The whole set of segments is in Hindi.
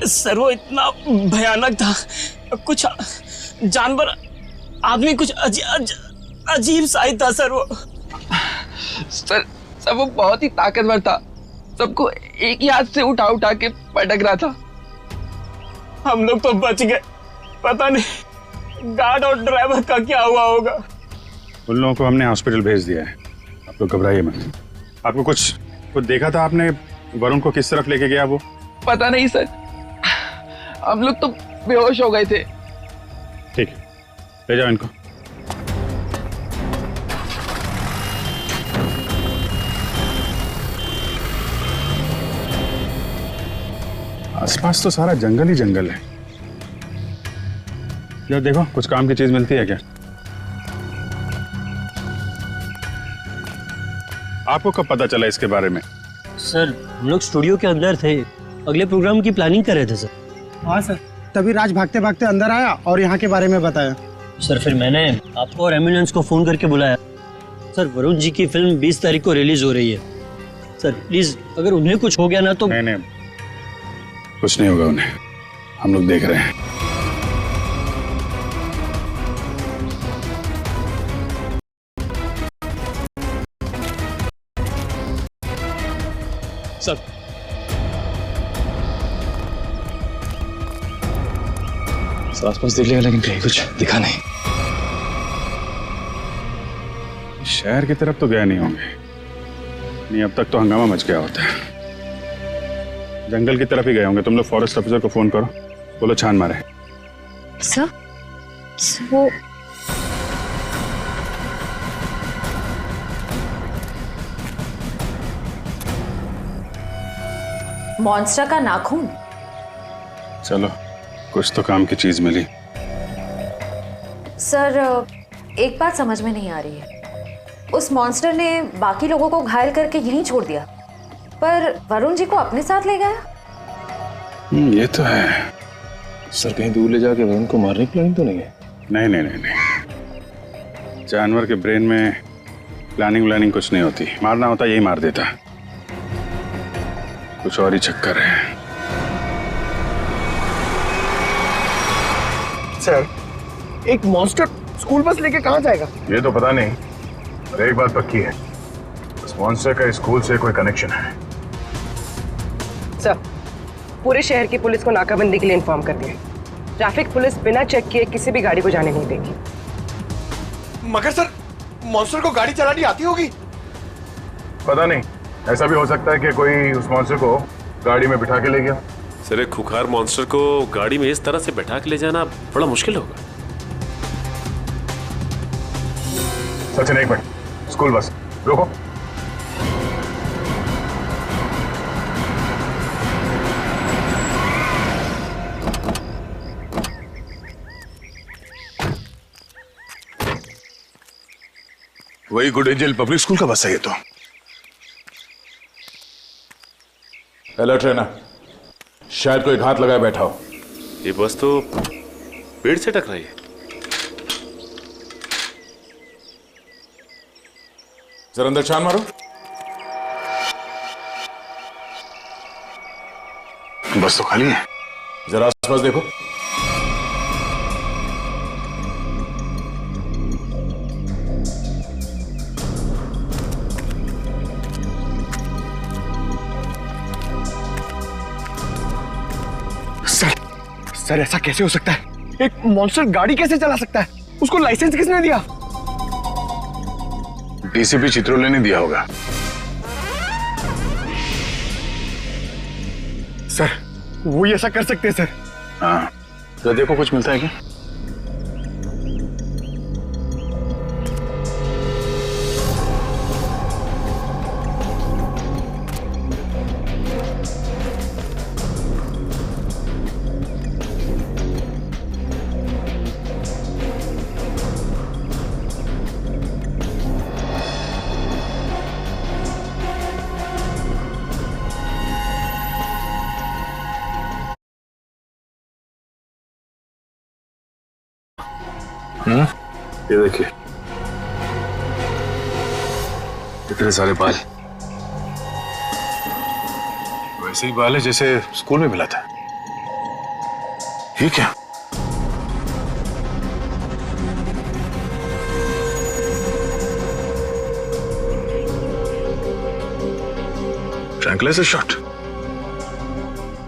सर वो इतना भयानक था, कुछ जानवर आदमी कुछ अजीब सा ही था सर वो। सर वो बहुत ही ताकतवर था, सबको एक ही हाथ से उठा उठा के पटक रहा था। हम लोग तो बच गए, पता नहीं गार्ड और ड्राइवर का क्या हुआ होगा। उन लोगों को हमने हॉस्पिटल भेज दिया है, आप लोग घबराइए मत। आपको कुछ देखा था आपने? वरुण को किस तरफ लेके गया वो? पता नहीं सर, हम लोग तो बेहोश हो गए थे। ठीक है, ले जाओ इनको। आसपास तो सारा जंगल ही जंगल है। यार देखो, कुछ काम की चीज मिलती है क्या? आपको कब पता चला इसके बारे में? सर हम लोग स्टूडियो के अंदर थे, अगले प्रोग्राम की प्लानिंग कर रहे थे सर। हाँ सर, तभी राज भागते भागते अंदर आया और यहाँ के बारे में बताया। सर फिर मैंने आपको और एम्बुलेंस को फोन करके बुलाया। सर वरुण जी की फिल्म 20 तारीख को रिलीज हो रही है सर, प्लीज अगर उन्हें कुछ हो गया ना तो। नहीं, कुछ नहीं होगा उन्हें, हम लोग देख रहे हैं। सर आसपास देख लिया लेकिन कहीं कुछ दिखा नहीं। शहर की तरफ तो गए नहीं होंगे, नहीं अब तक तो हंगामा मच गया होता है। जंगल की तरफ ही गए होंगे। तुम लोग फॉरेस्ट ऑफिसर को फोन करो, बोलो छान मारे। सर वो मॉन्स्टर का नाखून। चलो, कुछ तो काम की चीज मिली। सर एक बात समझ में नहीं आ रही है, उस मॉन्स्टर ने बाकी लोगों को घायल करके यहीं छोड़ दिया, पर वरुण जी को अपने साथ ले गया। ये तो है। सर कहीं दूर ले जाके वरुण को मारने की प्लानिंग तो नहीं है? नहीं, जानवर के ब्रेन में प्लानिंग कुछ नहीं होती। मारना होता यही मार देता, कुछ और ही चक्कर है। सर एक मॉन्स्टर स्कूल बस लेके कहाँ जाएगा? ये तो पता नहीं, पर एक बात पक्की है, उस मॉन्स्टर का स्कूल से कोई कनेक्शन है। सर पूरे शहर की पुलिस को नाकाबंदी के लिए इन्फॉर्म कर दिया। ट्रैफिक पुलिस बिना चेक किए किसी भी गाड़ी को जाने नहीं देगी। मगर सर मॉन्स्टर को गाड़ी चलानी आती होगी? पता नहीं, ऐसा भी हो सकता है कि कोई उस मॉन्स्टर को गाड़ी में बिठा के ले गया। सर एक खुखार मॉन्स्टर को गाड़ी में इस तरह से बैठा के ले जाना बड़ा मुश्किल होगा। सचिन एक मिनट, स्कूल बस रोको। वही गुड एंजल पब्लिक स्कूल का बस है ये तो। हेलो ट्रेनर, शायद कोई घात लगाए बैठा हो। ये बस तो पेड़ से टकराई है। जरा अंदर छान मारो। बस तो खाली है। जरा आसपास देखो। सर ऐसा कैसे हो सकता है? एक मॉन्स्टर गाड़ी कैसे चला सकता है? उसको लाइसेंस किसने दिया? डीसीपी चित्रोले ने दिया होगा। सर वो ऐसा कर सकते हैं सर? हाँ, तो देखो कुछ मिलता है क्या? ये देखिए, इतने सारे बाल, वैसे ही बाल है जैसे स्कूल में मिला था। ये क्या? Tranquilliser shot.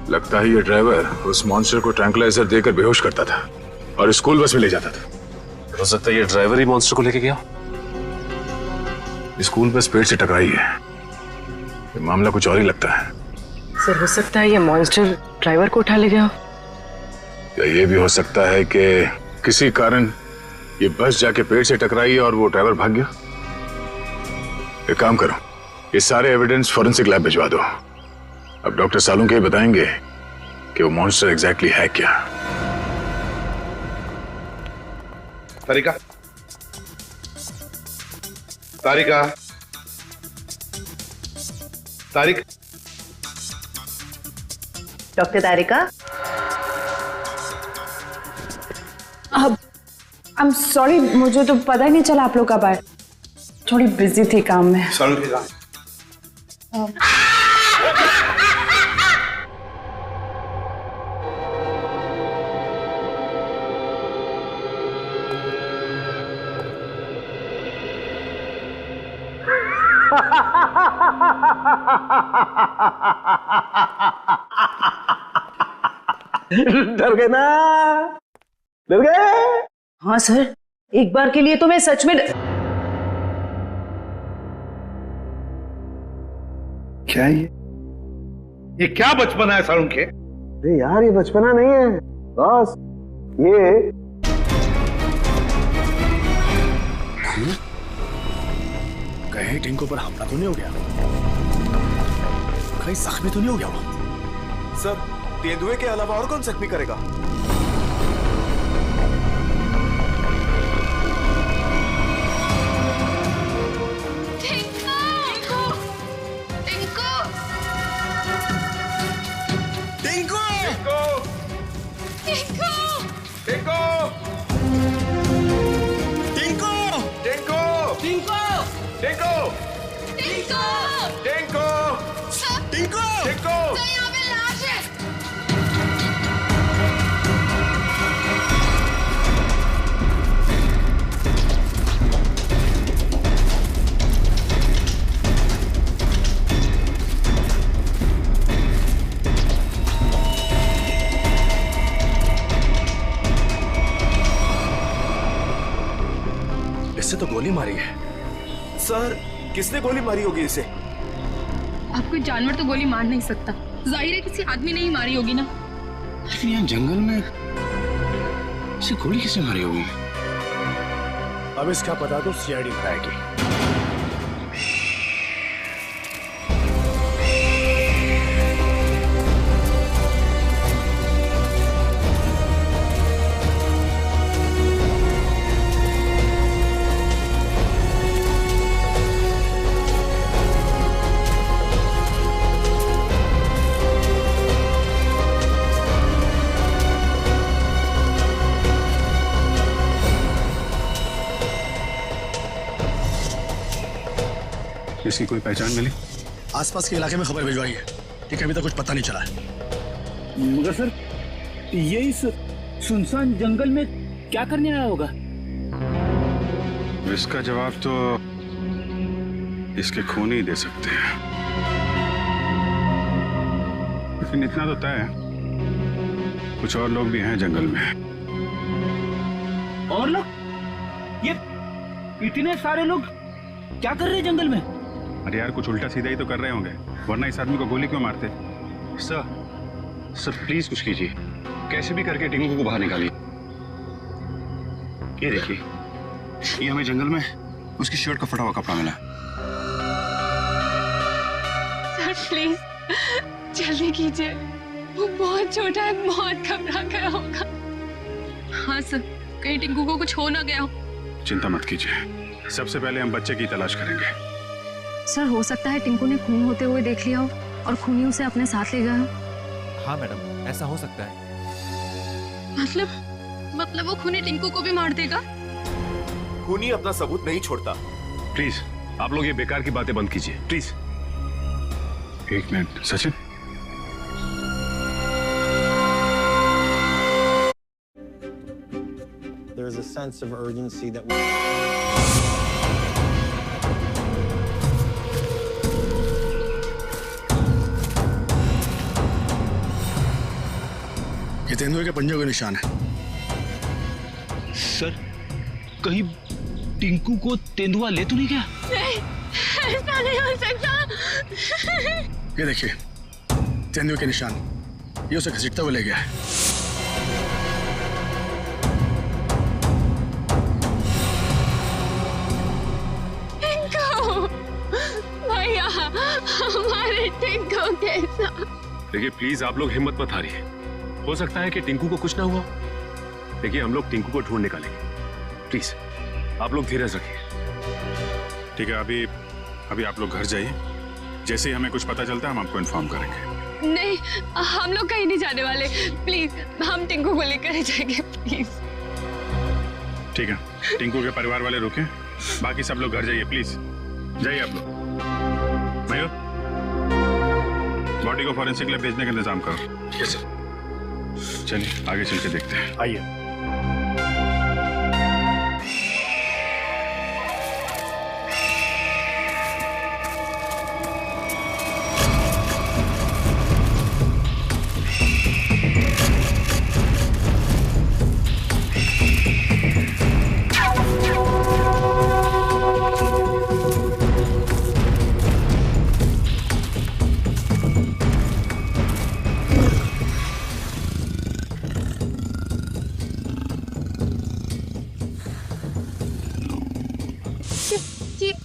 लगता है ये ड्राइवर उस मॉन्स्टर को ट्रैंकुलाइजर देकर बेहोश करता था और स्कूल बस में ले जाता था। हो सकता है ये ड्राइवर ही मॉन्स्टर को लेके गया। स्कूल बस पेड़ से टकराई है। ये मामला कुछ और ही लगता है। सर हो सकता है ये मॉन्स्टर ड्राइवर को उठा ले गया हो। या ये भी हो सकता है कि किसी कारण ये बस जाके पेड़ से टकराई और वो ड्राइवर भाग गया। एक काम करो, ये सारे एविडेंस फॉरेंसिक लैब भिजवा दो। अब डॉक्टर सालुंके बताएंगे कि वो मॉन्स्टर एग्जैक्टली है क्या। तारिका, तारिका, तारिक, डॉक्टर तारिका। अब आई एम सॉरी, मुझे तो पता ही नहीं चला आप लोग कब आए। थोड़ी बिजी थी काम में। डर गए ना? डर गए? हाँ सर, एक बार के लिए तो मैं सच में क्या ये क्या बचपना है सालुंके? अरे यार ये बचपना नहीं है बॉस, ये कहीं टिंको पर हमला तो नहीं हो गया? कहीं जख्मी तो नहीं हो गया वो? सर तेंदुए के अलावा और कौन जख्मी करेगा? इससे तो गोली मारी है। सर किसने गोली मारी होगी इसे? आप कोई जानवर तो गोली मार नहीं सकता, जाहिर है किसी आदमी ने ही मारी होगी ना। लेकिन यहाँ जंगल में इसे गोली किसने मारी होगी? अब इसका पता तो सीआईडी लगाएगी। इसकी कोई पहचान मिली? आसपास के इलाके में खबर भिजवाई है, ठीक है, अभी तक कुछ पता नहीं चला है। मगर सर ये इस सुनसान जंगल में क्या करने आया होगा? इसका जवाब तो इसके खून ही दे सकते हैं। लेकिन इतना तो तय है, कुछ और लोग भी हैं जंगल में। और लोग? ये इतने सारे लोग क्या कर रहे हैं जंगल में? अरे यार कुछ उल्टा सीधा ही तो कर रहे होंगे, वरना इस आदमी को गोली क्यों मारते? सर प्लीज कुछ कीजिए, कैसे भी करके टिंकू को बाहर निकालिए। ये देखिए, ये हमें जंगल में उसकी शर्ट का फटा हुआ कपड़ा मिला। सर प्लीज जल्दी कीजिए, वो बहुत छोटा है, बहुत घबरा गया होगा। हाँ सर, कहीं टिंकू को कुछ हो ना गया हो। चिंता मत कीजिए, सबसे पहले हम बच्चे की तलाश करेंगे। सर हो सकता है टिंकू ने खून होते हुए देख लिया हो और खूनी उसे अपने साथ ले गया हो। हाँ मैडम, ऐसा हो सकता है। मतलब वो खूनी टिंकू को भी मार देगा? खूनी अपना सबूत नहीं छोड़ता। प्लीज आप लोग ये बेकार की बातें बंद कीजिए प्लीज। एक minute Sachin, there's a sense of urgency that we... ये तेंदुए के पंजों के निशान है। सर, कहीं टिंकू को तेंदुआ ले तो नहीं गया? नहीं, ऐसा नहीं हो सकता। ये देखिए, तेंदुए के निशान, ये उसे घसीटता हुआ ले गया है। टिंकू, भैया, हमारे टिंकू कैसा? देखिए प्लीज आप लोग हिम्मत मत हारिए, हो सकता है कि टिंकू को कुछ ना हुआ। देखिए हम लोग टिंकू को ढूंढ निकालेंगे, प्लीज आप लोग धीरज रखिए। ठीक है, अभी आप लोग घर जाइए, जैसे ही हमें कुछ पता चलता है हम आपको इन्फॉर्म करेंगे। नहीं, हम लोग कहीं नहीं जाने वाले, प्लीज हम टिंकू को लेकर जाएंगे, प्लीज। ठीक है, टिंकू के परिवार वाले रुके, बाकी सब लोग घर जाइए, प्लीज जाइए आप लोग। मयूर, बॉडी को फॉरेंसिक लैब भेजने का इंतजाम करो। ठीक है सर। चलिए आगे चल के देखते हैं। आइए।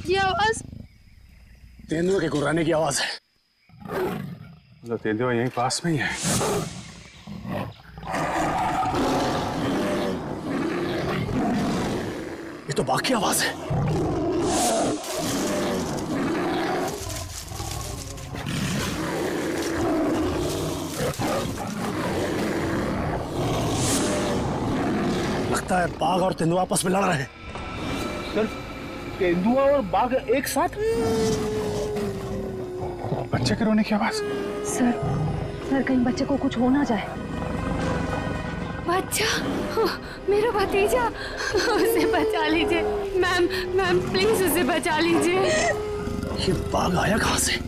ये आवाज तेंदुए के गुर्राने की आवाज है। तो तेंदुआ यहीं पास में ही है। ये तो बाघ की आवाज है। लगता है बाघ और तेंदुआ आपस में लड़ रहे हैं। सर, तेंदुआ और बाघ एक साथ? बच्चे के रोने की आवाज। सर कहीं बच्चे को कुछ हो ना जाए। बच्चा, मेरा भतीजा, उसे बचा लीजिए मैम प्लीज उसे बचा लीजिए। ये बाघ आया कहां से?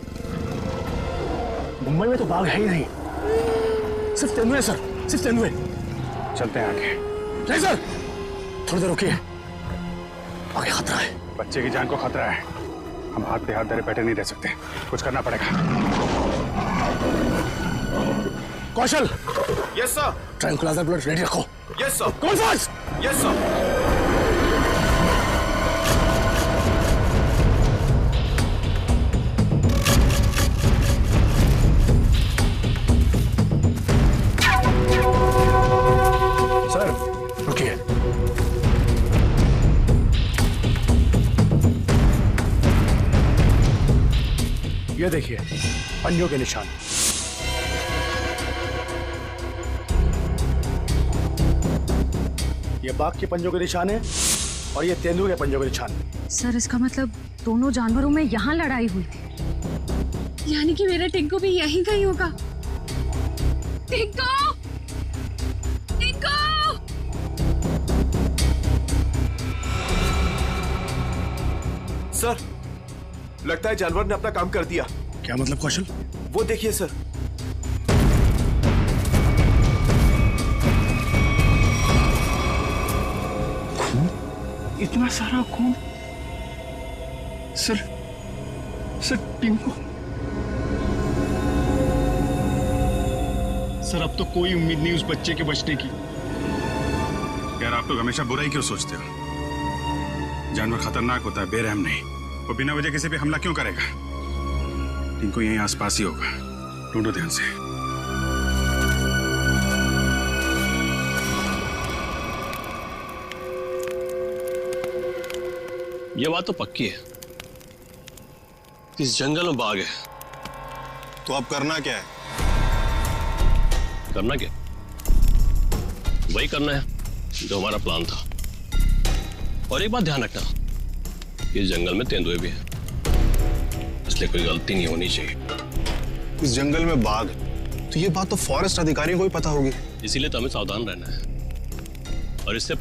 मुंबई में तो बाघ है ही नहीं, सिर्फ तेंदुए सर, सिर्फ तेंदुए। चलते हैं आगे। नहीं सर, थोड़ी देर रुकिए, आगे खतरा है। बच्चे की जान को खतरा है, हम हाथ पे हाथ धरे बैठे नहीं रह सकते, कुछ करना पड़ेगा। Kaushal. Yes sir. Tranquilizer bullet ready रखो। Yes sir. कौन फास्ट? Yes sir. सर रुकिए। ये देखिए पंजों के निशान। ये बाघ के पंजों के निशान है और ये तेंदुए के पंजों के निशान है। सर इसका मतलब दोनों जानवरों में यहाँ लड़ाई हुई थी। यानी कि मेरा टिंकू भी यहीं कहीं होगा। टिंकू, टिंकू। सर, लगता है जानवर ने अपना काम कर दिया। क्या मतलब कौशल? वो देखिए सर। खून, इतना सारा खून। सर टिंकू। सर अब तो कोई उम्मीद नहीं उस बच्चे के बचने की। यार आप लोग हमेशा बुराई क्यों सोचते हो? जानवर खतरनाक होता है, बेरहम नहीं। वो बिना वजह किसी पे हमला क्यों करेगा? टिंकू यहीं आसपास ही होगा, ढूंढो ध्यान से। ये बात तो पक्की है, इस जंगल में बाघ है। तो अब करना क्या है? करना क्या? वही करना है जो हमारा प्लान था। और एक बात ध्यान रखना, इस जंगल में तेंदुए भी हैं, इसलिए कोई गलती नहीं होनी चाहिए। इस जंगल में बाघ है तो ये बात तो फॉरेस्ट अधिकारियों को ही पता होगी। इसीलिए तो हमें सावधान रहना है और इससे